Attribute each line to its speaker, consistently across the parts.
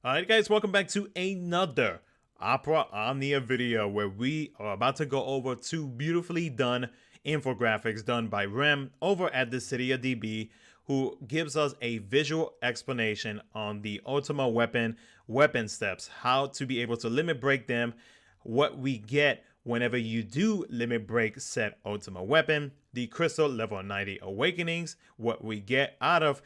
Speaker 1: Alright guys, welcome back to another Opera Omnia video where we are about to go over two beautifully done infographics done by Rem over at dissidiaoperaomnia, who gives us a visual explanation on the Ultima weapon steps, how to be able to limit break them, what we get whenever you do limit break said Ultima weapon, the crystal level 90 awakenings, what we get out of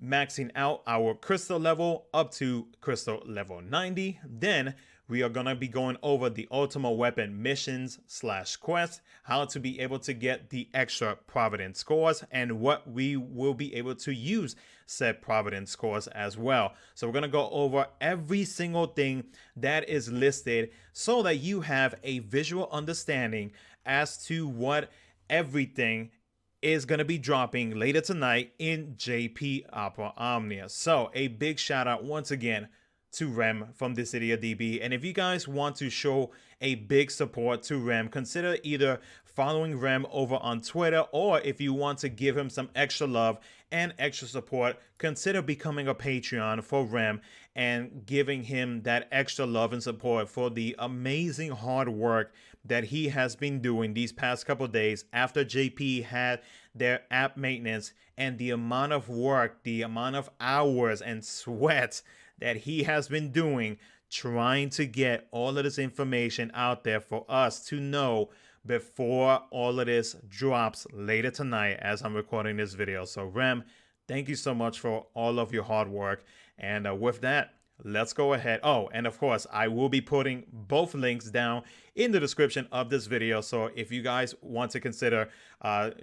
Speaker 1: maxing out our crystal level up to crystal level 90. Then we are going to be going over the Ultima weapon missions / quests, how to be able to get the extra providence scores, and what we will be able to use said providence scores as well. So we're going to go over every single thing that is listed so that you have a visual understanding as to what everything is going to be dropping later tonight in JP Opera Omnia. So a big shout out once again to Rem from dissidiaoperaomnia. And if you guys want to show a big support to Rem, consider either following Rem over on Twitter, or if you want to give him some extra love and extra support, consider becoming a Patreon for Rem and giving him that extra love and support for the amazing hard work that he has been doing these past couple days after JP had their app maintenance, and the amount of work, the amount of hours and sweat that he has been doing trying to get all of this information out there for us to know before all of this drops later tonight as I'm recording this video. So Rem, thank you so much for all of your hard work. And with that, let's go ahead. Oh, and of course, I will be putting both links down in the description of this video. So if you guys want to consider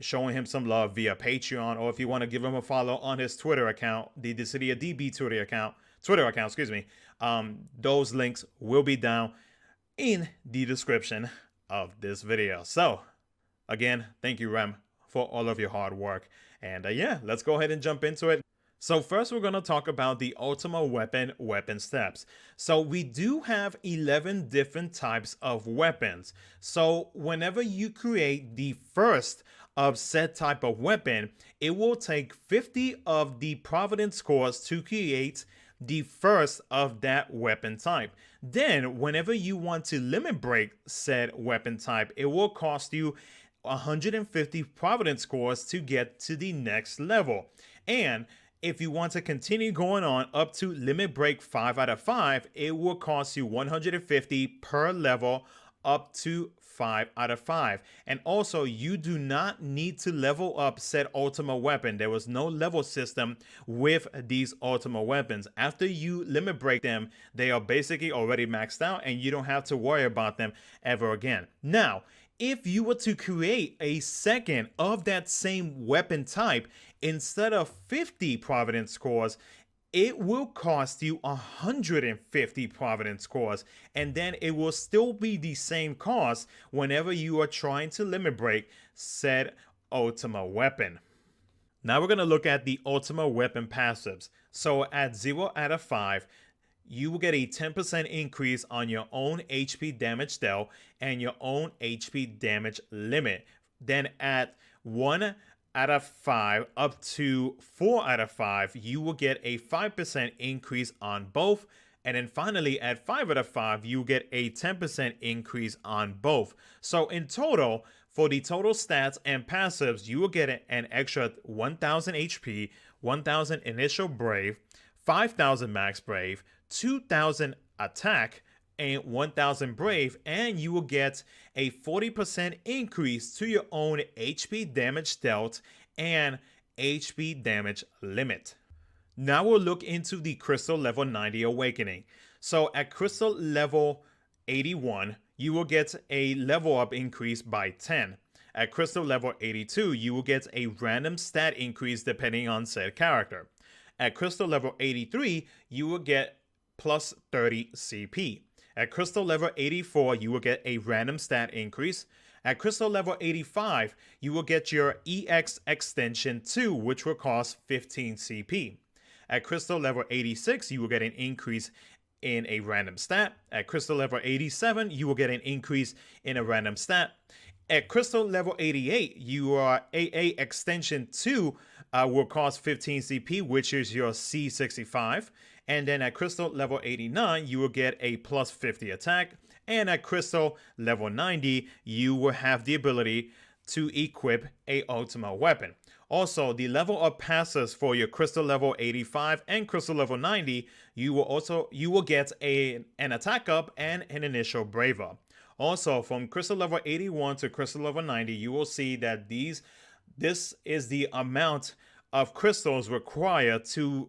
Speaker 1: showing him some love via Patreon, or if you want to give him a follow on his Twitter account, the dissidiaoperaomnia Twitter account, excuse me, those links will be down in the description of this video. So again, thank you, Rem, for all of your hard work. And yeah, let's go ahead and jump into it. So first, we're going to talk about the Ultima weapon steps. So we do have 11 different types of weapons. So whenever you create the first of said type of weapon, it will take 50 of the providence scores to create the first of that weapon type. Then whenever you want to limit break said weapon type, it will cost you 150 providence scores to get to the next level. And if you want to continue going on up to limit break 5 out of 5, it will cost you 150 per level up to 5 out of 5. And also, you do not need to level up said Ultima weapon. There was no level system with these Ultima weapons. After you limit break them, they are basically already maxed out and you don't have to worry about them ever again. Now, if you were to create a second of that same weapon type, instead of 50 providence scores, it will cost you 150 providence scores, and then it will still be the same cost whenever you are trying to limit break said Ultima weapon. Now we're going to look at the Ultima weapon passives. So at 0 out of 5, you will get a 10% increase on your own HP damage dealt and your own HP damage limit. Then at 1 out of 5 up to 4 out of 5, you will get a 5% increase on both. And then finally, at 5 out of 5, you get a 10% increase on both. So in total, for the total stats and passives, you will get an extra 1,000 HP, 1,000 initial brave, 5,000 max brave, 2,000 attack, and 1,000 brave, and you will get a 40% increase to your own HP damage dealt and HP damage limit. Now we'll look into the crystal level 90 awakening. So at crystal level 81, you will get a level up increase by 10. At crystal level 82, you will get a random stat increase depending on said character. At crystal level 83, you will get plus 30 CP. At crystal level 84, you will get a random stat increase. At crystal level 85, you will get your EX extension 2, which will cost 15 CP. At crystal level 86, you will get an increase in a random stat. At crystal level 87, you will get an increase in a random stat. At crystal level 88, your AA extension 2 will cost 15 CP, which is your C65. And then at crystal level 89, you will get a plus 50 attack. And at crystal level 90, you will have the ability to equip a Ultima weapon. Also, the level up passes for your crystal level 85 and crystal level 90, you will get an attack up and an initial brave up. Also, from crystal level 81 to crystal level 90, you will see that this is the amount of crystals required to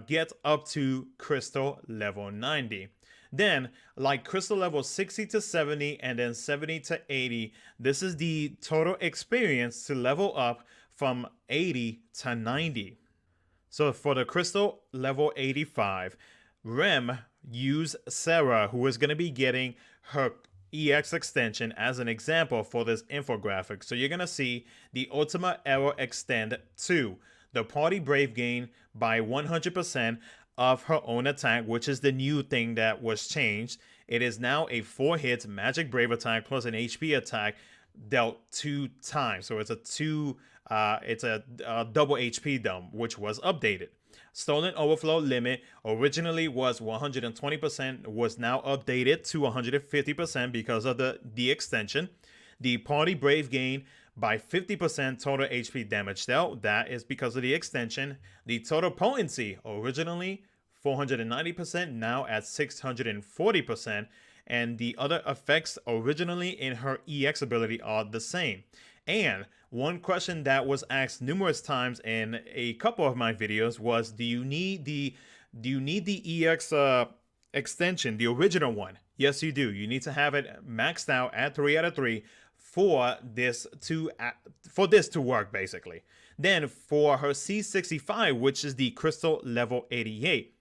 Speaker 1: get up to crystal level 90. Then, like crystal level 60 to 70 and then 70 to 80, this is the total experience to level up from 80 to 90. So for the crystal level 85, Rem used Sarah, who is going to be getting her EX extension as an example for this infographic. So you're going to see the Ultima Arrow extend to the party brave gain by 100% of her own attack, which is the new thing that was changed. It is now a 4-hit magic brave attack plus an HP attack dealt 2 times. So it's a double HP dome, which was updated. Stolen overflow limit originally was 120%, was now updated to 150% because of the extension. The party brave gain by 50% total HP damage dealt. That is because of the extension. The total potency, originally 490%, now at 640%. And the other effects originally in her EX ability are the same. And one question that was asked numerous times in a couple of my videos was, do you need the EX extension, the original one? Yes, you do. You need to have it maxed out at 3 out of 3 for this to work, basically. Then for her C65, which is the crystal level 88,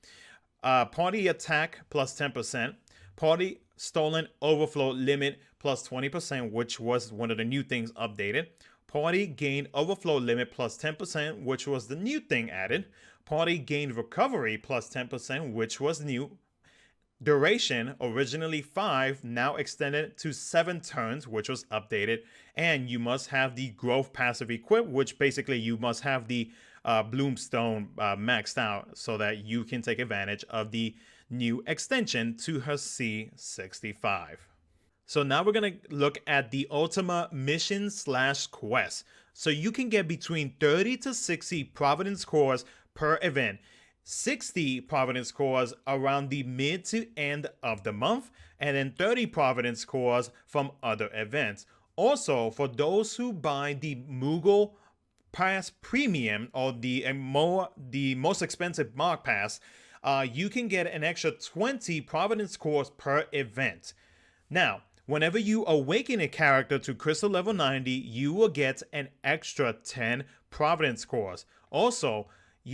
Speaker 1: party attack plus 10%, party stolen overflow limit plus 20%, which was one of the new things updated, party gain overflow limit plus 10%, which was the new thing added, party gain recovery plus 10%, which was new. Duration, originally 5, now extended to 7 turns, which was updated. And you must have the growth passive equipped, which basically you must have the Bloomstone maxed out so that you can take advantage of the new extension to her C65. So now we're going to look at the Ultima mission / quest. So you can get between 30 to 60 Providence cores per event. 60 Providence cores around the mid to end of the month, and then 30 Providence cores from other events. Also, for those who buy the Moogle Pass Premium, or the most expensive Mark Pass, you can get an extra 20 Providence cores per event. Now, whenever you awaken a character to crystal level 90, you will get an extra 10 Providence cores. Also,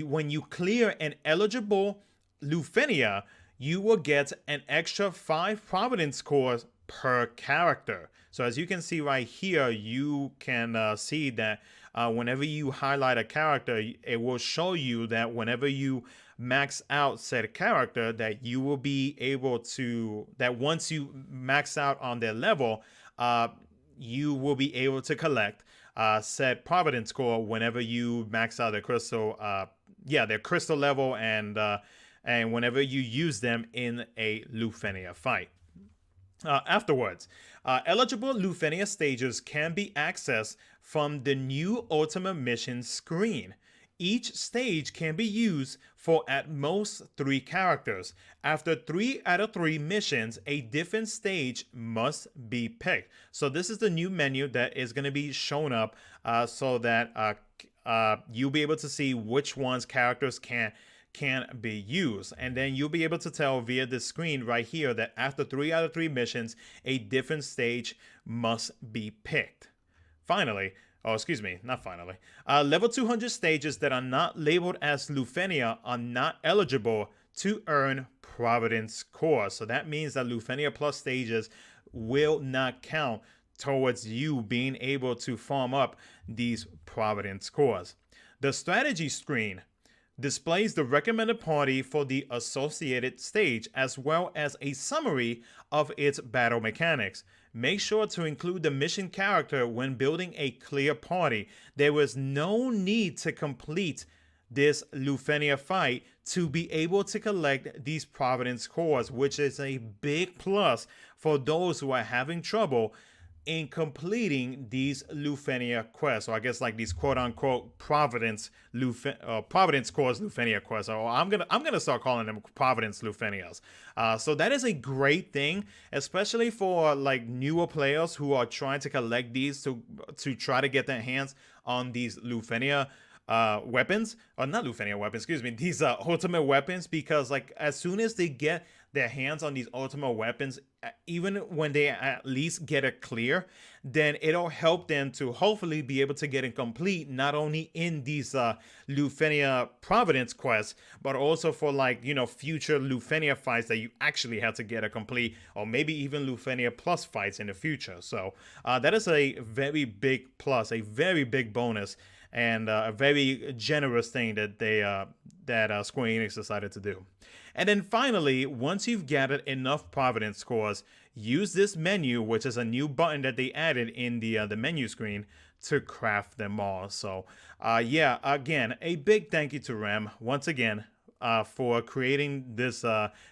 Speaker 1: when you clear an eligible Lufenia, you will get an extra 5 Providence cores per character. So as you can see right here, you can see that whenever you highlight a character, it will show you that whenever you max out said character, that you will be able to, that once you max out on their level, you will be able to collect said Providence core whenever you max out their crystal, their crystal level, and whenever you use them in a Lufenia fight. Afterwards, eligible Lufenia stages can be accessed from the new Ultima mission screen. Each stage can be used for at most 3 characters. After 3 out of 3 missions, a different stage must be picked. So this is the new menu that is going to be shown up so that you'll be able to see which ones characters can be used. And then you'll be able to tell via the screen right here that after 3 out of 3 missions, a different stage must be picked. Finally, level 200 stages that are not labeled as Lufenia are not eligible to earn Providence cores. So that means that Lufenia Plus stages will not count towards you being able to farm up these Providence cores. The strategy screen displays the recommended party for the associated stage, as well as a summary of its battle mechanics. Make sure to include the mission character when building a clear party. There was no need to complete this Lufenia fight to be able to collect these Providence cores, which is a big plus for those who are having trouble in completing these Lufenia quests, or I guess like these quote-unquote Providence cores Lufenia quests. Or I'm gonna start calling them Providence Lufenias. So that is a great thing, especially for like newer players who are trying to collect these to try to get their hands on these Lufenia weapons, or not Lufenia weapons, excuse me, these ultimate weapons, because like as soon as they get their hands on these ultimate weapons, even when they at least get it clear, then it'll help them to hopefully be able to get it complete, not only in these Lufenia Providence quests, but also for like, you know, future Lufenia fights that you actually have to get it complete, or maybe even Lufenia Plus fights in the future. So that is a very big plus, a very big bonus, and a very generous thing that they Square Enix decided to do. And then finally, once you've gathered enough Providence cores, use this menu, which is a new button that they added in the menu screen, to craft them all. So yeah, again, a big thank you to Rem once again for creating this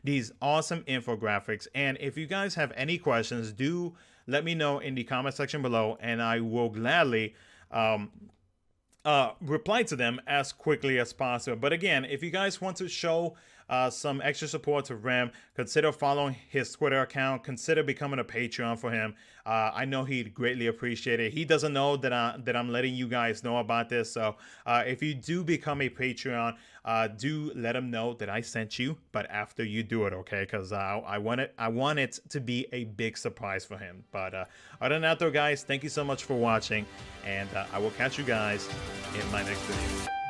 Speaker 1: these awesome infographics. And if you guys have any questions, do let me know in the comment section below, and I will gladly reply to them as quickly as possible. But again, if you guys want to show some extra support to Rem, consider following his Twitter account, consider becoming a Patreon for him. I know he'd greatly appreciate it. He doesn't know that I'm letting you guys know about this, so if you do become a Patreon, do let him know that I sent you, but after you do it, okay? Because I want it to be a big surprise for him. But other than that though, guys, thank you so much for watching, and I will catch you guys in my next video.